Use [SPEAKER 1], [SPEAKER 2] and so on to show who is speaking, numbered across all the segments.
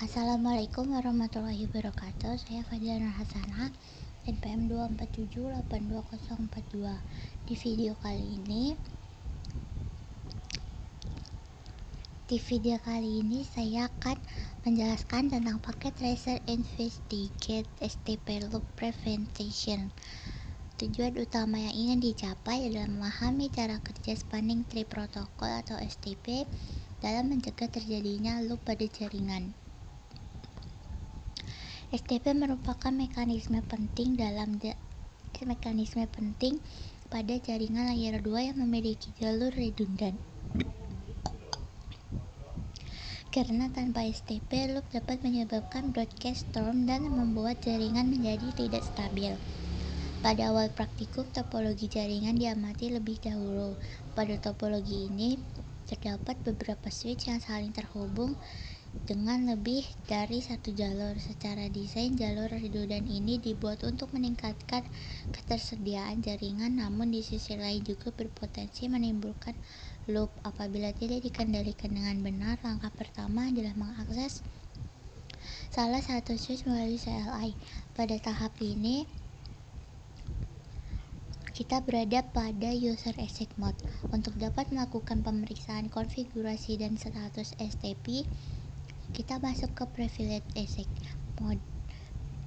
[SPEAKER 1] Assalamualaikum warahmatullahi wabarakatuh. Saya Fadila Nur Hasanah, NPM 2478242. Di video kali ini saya akan menjelaskan tentang paket Tracer Investigate STP Loop Prevention. Tujuan utama yang ingin dicapai adalah memahami cara kerja Spanning Tree Protocol atau STP dalam mencegah terjadinya loop pada jaringan. STP merupakan mekanisme penting pada jaringan layer 2 yang memiliki jalur redundan. Karena tanpa STP, loop dapat menyebabkan broadcast storm dan membuat jaringan menjadi tidak stabil. Pada awal praktikum, topologi jaringan diamati lebih dahulu. Pada topologi ini, terdapat beberapa switch yang saling terhubung dengan lebih dari satu jalur. Secara desain, jalur redundan ini dibuat untuk meningkatkan ketersediaan jaringan, namun di sisi lain juga berpotensi menimbulkan loop apabila tidak dikendalikan dengan benar. Langkah pertama adalah mengakses salah satu switch melalui CLI. Pada tahap ini, kita berada pada user exec mode. Untuk dapat melakukan pemeriksaan konfigurasi dan status STP, kita masuk ke privilege exec mode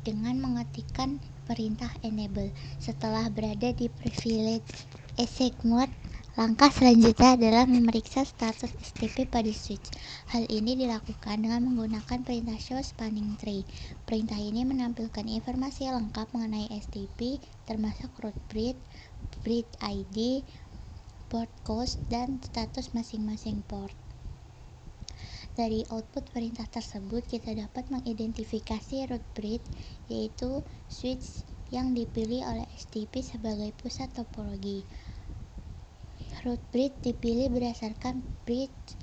[SPEAKER 1] dengan mengetikkan perintah enable. Setelah berada di privilege exec mode, langkah selanjutnya adalah memeriksa status STP pada switch. Hal ini dilakukan dengan menggunakan perintah show spanning tree. Perintah ini menampilkan informasi lengkap mengenai STP, termasuk root bridge ID, port cost, dan status masing-masing port. Dari output perintah tersebut, kita dapat mengidentifikasi root bridge, yaitu switch yang dipilih oleh STP sebagai pusat topologi. Root bridge dipilih berdasarkan bridge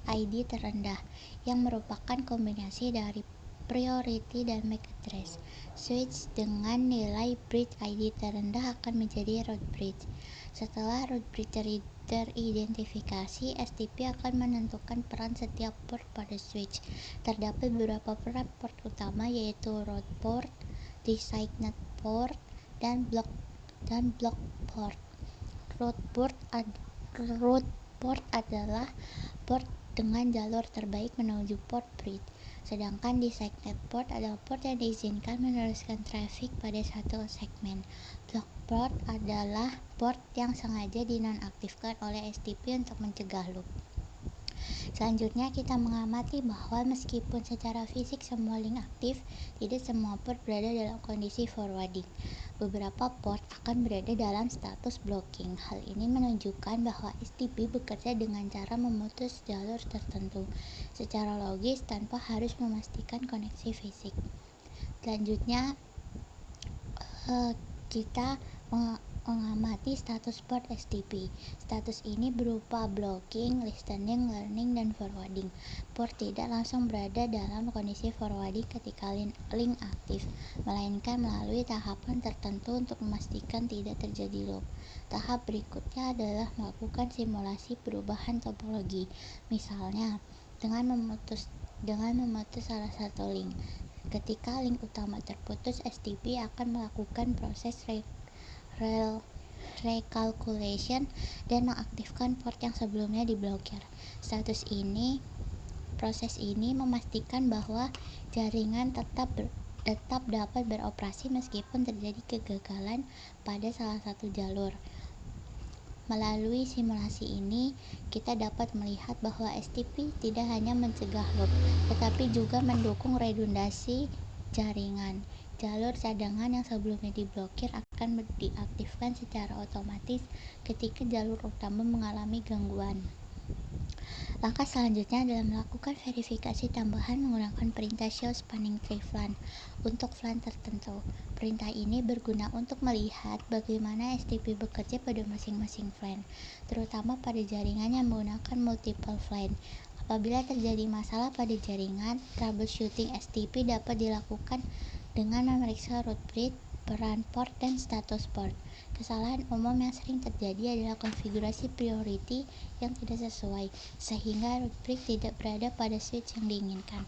[SPEAKER 1] ID terendah, yang merupakan kombinasi dari priority dan MAC address. Switch dengan nilai bridge ID terendah akan menjadi root bridge. Setelah root bridge teridentifikasi, STP akan menentukan peran setiap port pada switch. Terdapat beberapa peran port utama, yaitu root port, designated port, dan block port. Root port adalah port dengan jalur terbaik menuju port bridge, sedangkan designated port adalah port yang diizinkan meneruskan traffic pada satu segmen. Block port adalah port yang sengaja dinonaktifkan oleh STP untuk mencegah loop. Selanjutnya, kita mengamati bahwa meskipun secara fisik semua link aktif, tidak semua port berada dalam kondisi forwarding. Beberapa port akan berada dalam status blocking. Hal ini menunjukkan bahwa STP bekerja dengan cara memutus jalur tertentu secara logis tanpa harus memastikan koneksi fisik. Selanjutnya, kita mengamati status port STP. Status ini berupa blocking, listening, learning, dan forwarding. Port tidak langsung berada dalam kondisi forwarding ketika link aktif, melainkan melalui tahapan tertentu untuk memastikan tidak terjadi loop. Tahap berikutnya adalah melakukan simulasi perubahan topologi. Misalnya, dengan memutus salah satu link. Ketika link utama terputus, STP akan melakukan proses recalculation dan mengaktifkan port yang sebelumnya diblokir. Proses ini memastikan bahwa jaringan tetap dapat beroperasi meskipun terjadi kegagalan pada salah satu jalur. Melalui simulasi ini, kita dapat melihat bahwa STP tidak hanya mencegah loop, tetapi juga mendukung redundansi jaringan. Jalur cadangan yang sebelumnya diblokir akan diaktifkan secara otomatis ketika jalur utama mengalami gangguan. Langkah selanjutnya adalah melakukan verifikasi tambahan menggunakan perintah show spanning tree flan untuk flan tertentu. Perintah ini berguna untuk melihat bagaimana STP bekerja pada masing-masing flan, terutama pada jaringan yang menggunakan multiple flan. Apabila terjadi masalah pada jaringan, troubleshooting STP dapat dilakukan dengan memeriksa root bridge, peran port dan status port. Kesalahan umum yang sering terjadi adalah konfigurasi priority yang tidak sesuai, sehingga rubrik tidak berada pada switch yang diinginkan.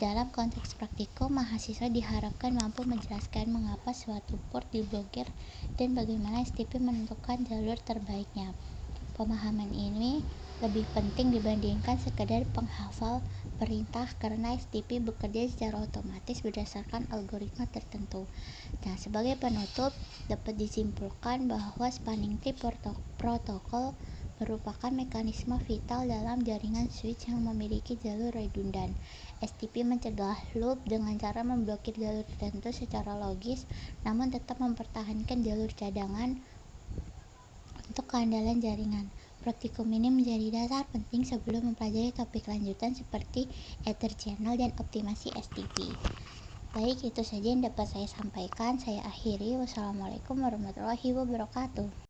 [SPEAKER 1] Dalam konteks praktikum, mahasiswa diharapkan mampu menjelaskan mengapa suatu port diblokir dan bagaimana STP menentukan jalur terbaiknya. Pemahaman ini lebih penting dibandingkan sekedar penghafal perintah karena STP bekerja secara otomatis berdasarkan algoritma tertentu. Nah, sebagai penutup, dapat disimpulkan bahwa spanning tree protokol merupakan mekanisme vital dalam jaringan switch yang memiliki jalur redundan. STP mencegah loop dengan cara memblokir jalur tertentu secara logis, namun tetap mempertahankan jalur cadangan untuk keandalan jaringan. Praktikum ini menjadi dasar penting sebelum mempelajari topik lanjutan seperti Ether Channel dan optimasi STP. Baik, itu saja yang dapat saya sampaikan. Saya akhiri. Wassalamualaikum warahmatullahi wabarakatuh.